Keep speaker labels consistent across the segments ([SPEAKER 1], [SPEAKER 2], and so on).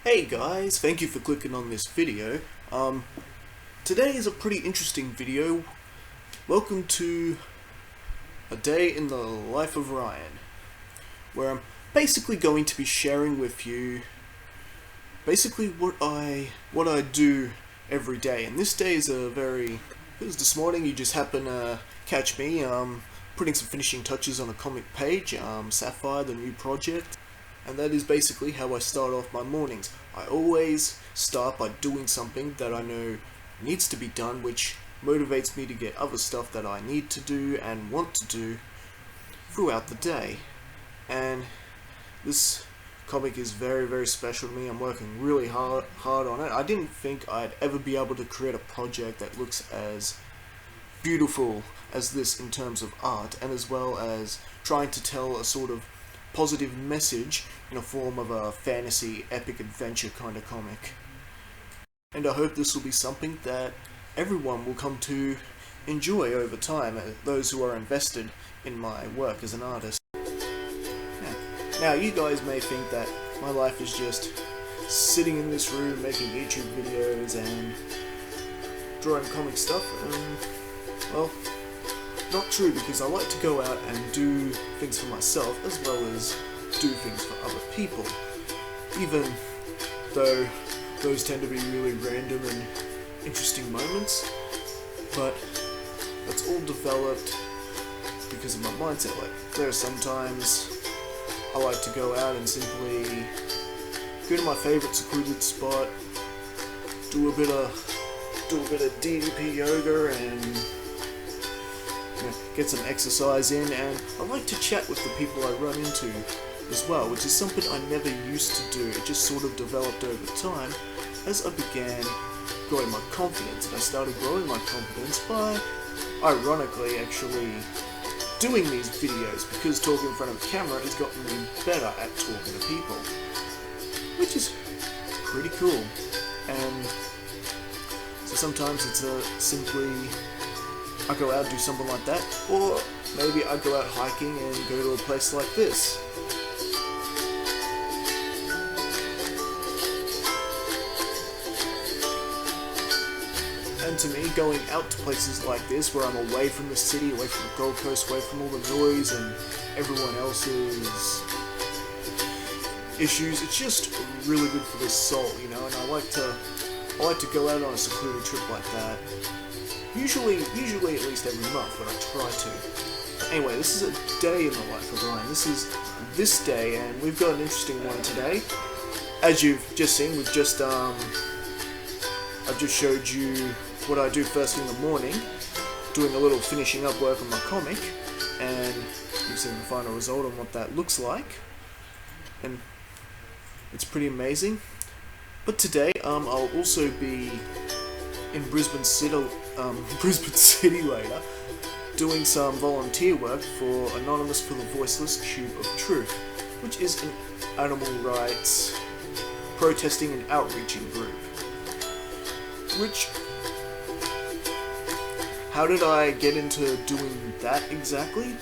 [SPEAKER 1] Hey guys, thank you for clicking on this video. Today is a pretty interesting video. Welcome to a day in the life of Ryan, where I'm basically going to be sharing with you basically what I do every day. And this day is because this morning you just happened to catch me putting some finishing touches on a comic page, Sapphire, the new project. And that is basically how I start off my mornings. I always start by doing something that I know needs to be done, which motivates me to get other stuff that I need to do and want to do throughout the day. And this comic is very, very special to me. I'm working really hard on it. I didn't think I'd ever be able to create a project that looks as beautiful as this in terms of art, and as well as trying to tell a sort of positive message in a form of a fantasy epic adventure kind of comic. And I hope this will be something that everyone will come to enjoy over time, those who are invested in my work as an artist. Now you guys may think that my life is just sitting in this room making YouTube videos and drawing comic stuff, and well, not true, because I like to go out and do things for myself as well as do things for other people, even though those tend to be really random and interesting moments. But that's all developed because of my mindset. Like, there are sometimes I like to go out and simply go to my favourite secluded spot, do a bit of DDP yoga and get some exercise in, and I like to chat with the people I run into as well, which is something I never used to do. It just sort of developed over time as I began growing my confidence, and I started growing my confidence by, ironically, actually doing these videos, because talking in front of a camera has gotten me better at talking to people, which is pretty cool. And so sometimes it's simply I go out and do something like that, or maybe I go out hiking and go to a place like this. And to me, going out to places like this, where I'm away from the city, away from the Gold Coast, away from all the noise and everyone else's issues, it's just really good for the soul, you know. And I like to go out on a secluded trip like that. Usually at least every month, but I try to. Anyway, this is a day in the life of Ryan. This is this day, and we've got an interesting one today. As you've just seen, I've just showed you what I do first thing in the morning, doing a little finishing up work on my comic, and you've seen the final result on what that looks like, and it's pretty amazing. But today, I'll also be in Brisbane City later, doing some volunteer work for Anonymous for the Voiceless Cube of Truth, which is an animal rights protesting and outreaching group. How did I get into doing that exactly?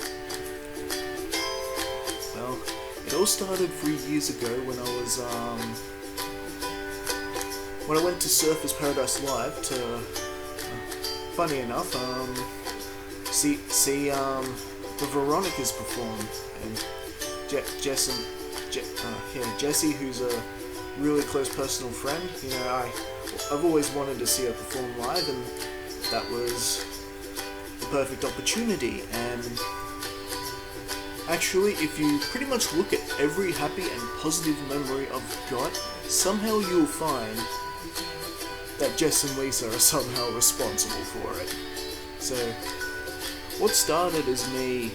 [SPEAKER 1] Well, it all started 3 years ago when I went to Surfers Paradise Live to, funny enough, see the Veronicas perform, and Jessie, who's a really close personal friend. You know, I've always wanted to see her perform live, and that was the perfect opportunity. And actually, if you pretty much look at every happy and positive memory I've got, somehow you'll find that Jess and Lisa are somehow responsible for it. So, what started as me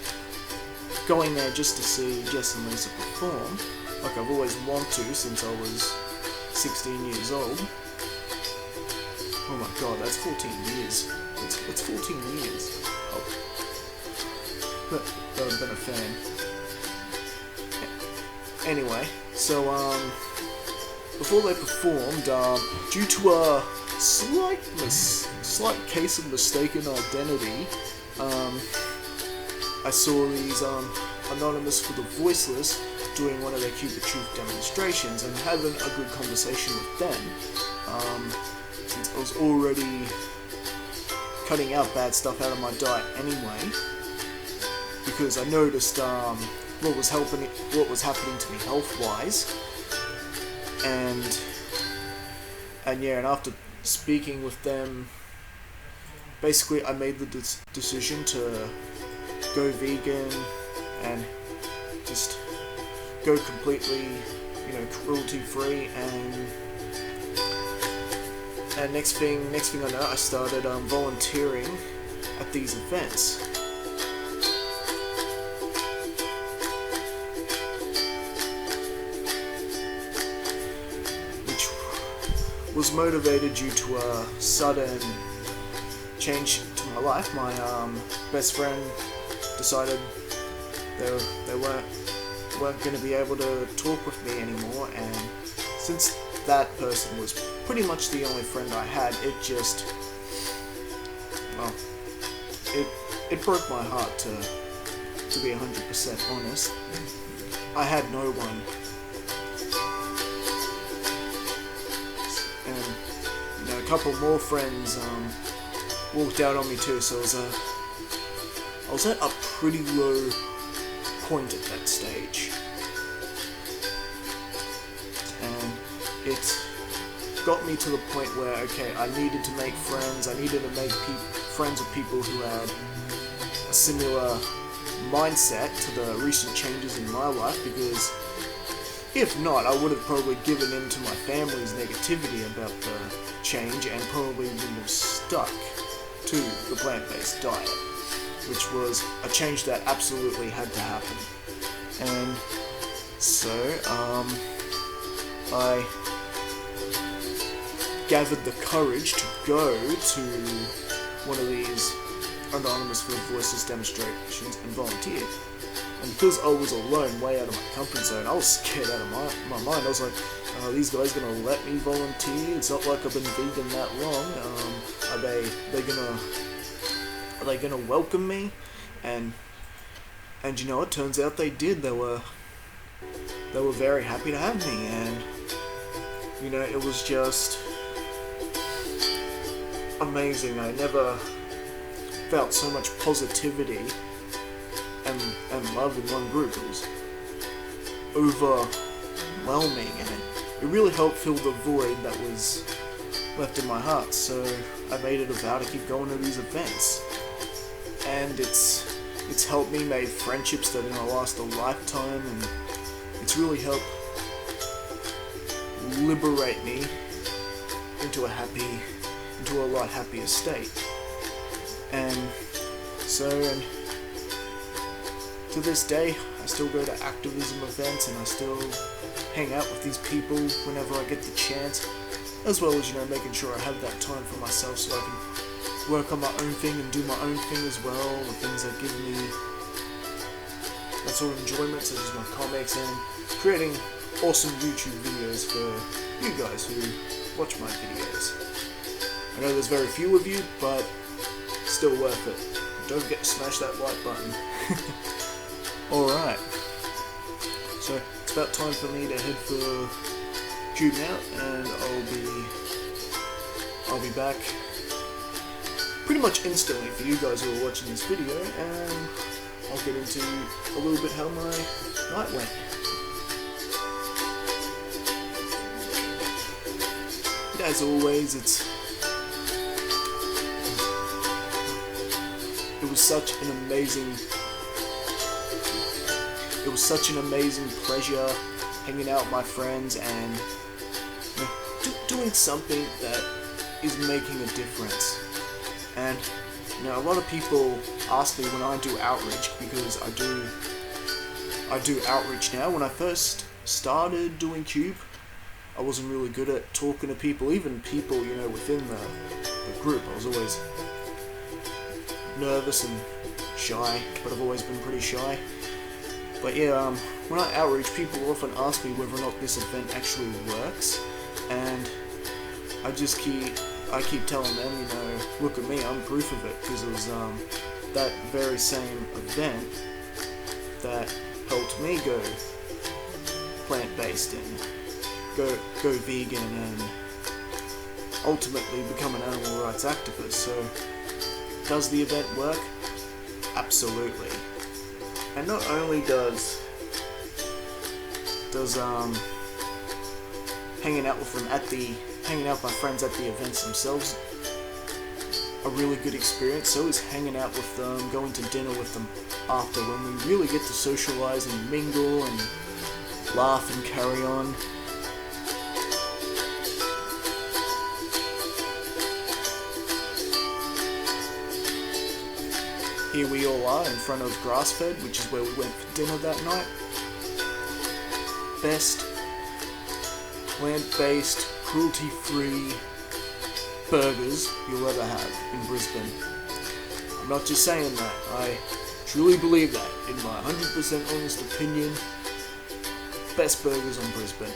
[SPEAKER 1] going there just to see Jess and Lisa perform, like I've always wanted to since I was 16 years old. Oh my god, that's 14 years. It's 14 years. Oh. But I've been a fan. Anyway, so, before they performed, due to a slight case of mistaken identity, I saw these Anonymous for the Voiceless doing one of their Cube the Truth demonstrations and having a good conversation with them, since I was already cutting out bad stuff out of my diet anyway, because I noticed what was happening to me health-wise, and after speaking with them, basically I made the decision to go vegan and just go completely, cruelty-free, and next thing I know, I started volunteering at these events. Which was motivated due to a sudden change to my life. My best friend decided they weren't going to be able to talk with me anymore, and since that person was pretty much the only friend I had, it broke my heart, to be 100% honest. I had no one, and a couple more friends walked out on me too, so I was at a pretty low point at that stage, and it got me to the point where, okay, I needed to make friends. I needed to make friends with people who had a similar mindset to the recent changes in my life, because if not, I would have probably given in to my family's negativity about the change and probably would have stuck to the plant-based diet, which was a change that absolutely had to happen. And so, I gathered the courage to go to one of these Anonymous for Voices demonstrations and volunteered. And because I was alone, way out of my comfort zone, I was scared out of my mind. I was like, are these guys gonna let me volunteer? It's not like I've been vegan that long. Are they gonna welcome me? And it turns out they did. They were very happy to have me, and it was just amazing. I never felt so much positivity and love in one group. It was overwhelming, and it really helped fill the void that was left in my heart. So I made it a vow to keep going to these events, and it's helped me make friendships that are going to last a lifetime, and it's really helped liberate me into a lot happier state. And to this day, I still go to activism events, and I still hang out with these people whenever I get the chance, as well as making sure I have that time for myself so I can work on my own thing and do my own thing as well, the things that give me that sort of enjoyment, such as my comics and creating awesome YouTube videos for you guys who watch my videos. I know there's very few of you, but still worth it. Don't forget to smash that like button. Alright, so it's about time for me to head for Cube now, and I'll be back pretty much instantly for you guys who are watching this video, and I'll get into a little bit how my night went. But as always, it was such an amazing pleasure hanging out with my friends and doing something that is making a difference. And a lot of people ask me when I do outreach, because I do outreach now. When I first started doing Cube, I wasn't really good at talking to people, even people within the group. I was always nervous and shy, but I've always been pretty shy. But yeah, when I outreach, people often ask me whether or not this event actually works, and I keep telling them, look at me, I'm proof of it, because it was that very same event that helped me go plant-based and go vegan and ultimately become an animal rights activist. So, does the event work? Absolutely. And not only does hanging out with my friends at the events themselves a really good experience, so is hanging out with them, going to dinner with them after, when we really get to socialize and mingle and laugh and carry on. Here we all are in front of Grass-Fed, which is where we went for dinner that night. Best plant-based, cruelty-free burgers you'll ever have in Brisbane. I'm not just saying that, I truly believe that, in my 100% honest opinion. Best burgers on Brisbane.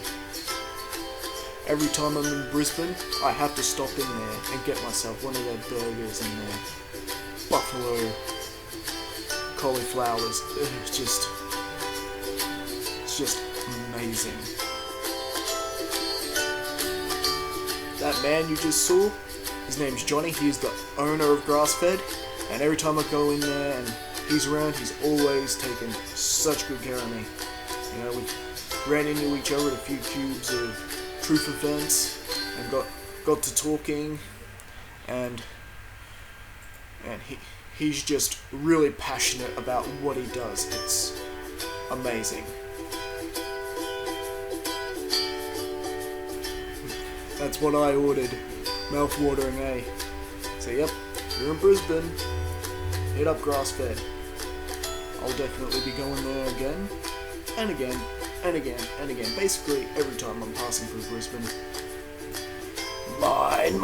[SPEAKER 1] Every time I'm in Brisbane, I have to stop in there and get myself one of their burgers and their buffalo cauliflowers. It's just amazing. That man you just saw, his name's Johnny, he's the owner of Grass-Fed, and every time I go in there and he's around, he's always taken such good care of me. You know, we ran into each other at a few cubes of truth events, and got to talking, and he's just really passionate about what he does. It's amazing. That's what I ordered. Mouth-watering, eh? So yep, you're in Brisbane, hit up Grass-Fed. I'll definitely be going there again, and again, and again, and again. Basically, every time I'm passing through Brisbane. Mine.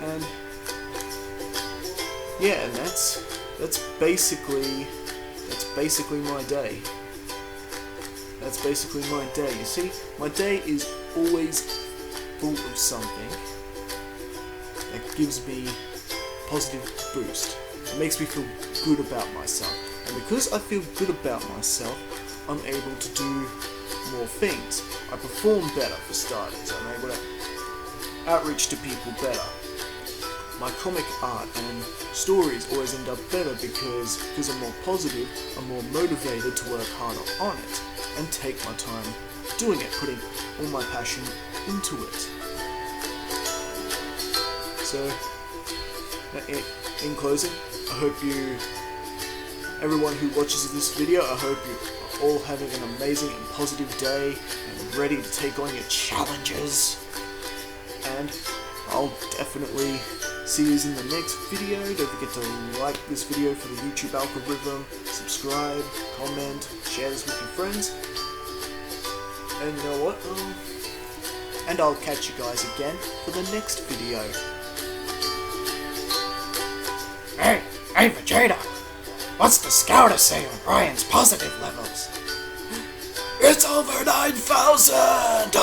[SPEAKER 1] And yeah, and that's basically my day. That's basically my day. You see, my day is always full of something that gives me a positive boost. It makes me feel good about myself. And because I feel good about myself, I'm able to do more things. I perform better, for starters. I'm able to outreach to people better. My comic art and stories always end up better because I'm more positive, I'm more motivated to work harder on it and take my time doing it, putting all my passion into it. So, in closing, I hope everyone who watches this video, I hope you're all having an amazing and positive day and ready to take on your challenges. And I'll definitely see you in the next video. Don't forget to like this video for the YouTube algorithm, subscribe, comment, share this with your friends. And you know what? And I'll catch you guys again for the next video. Hey Vegeta! What's the scouter say on Ryan's positive levels? It's over 9,000!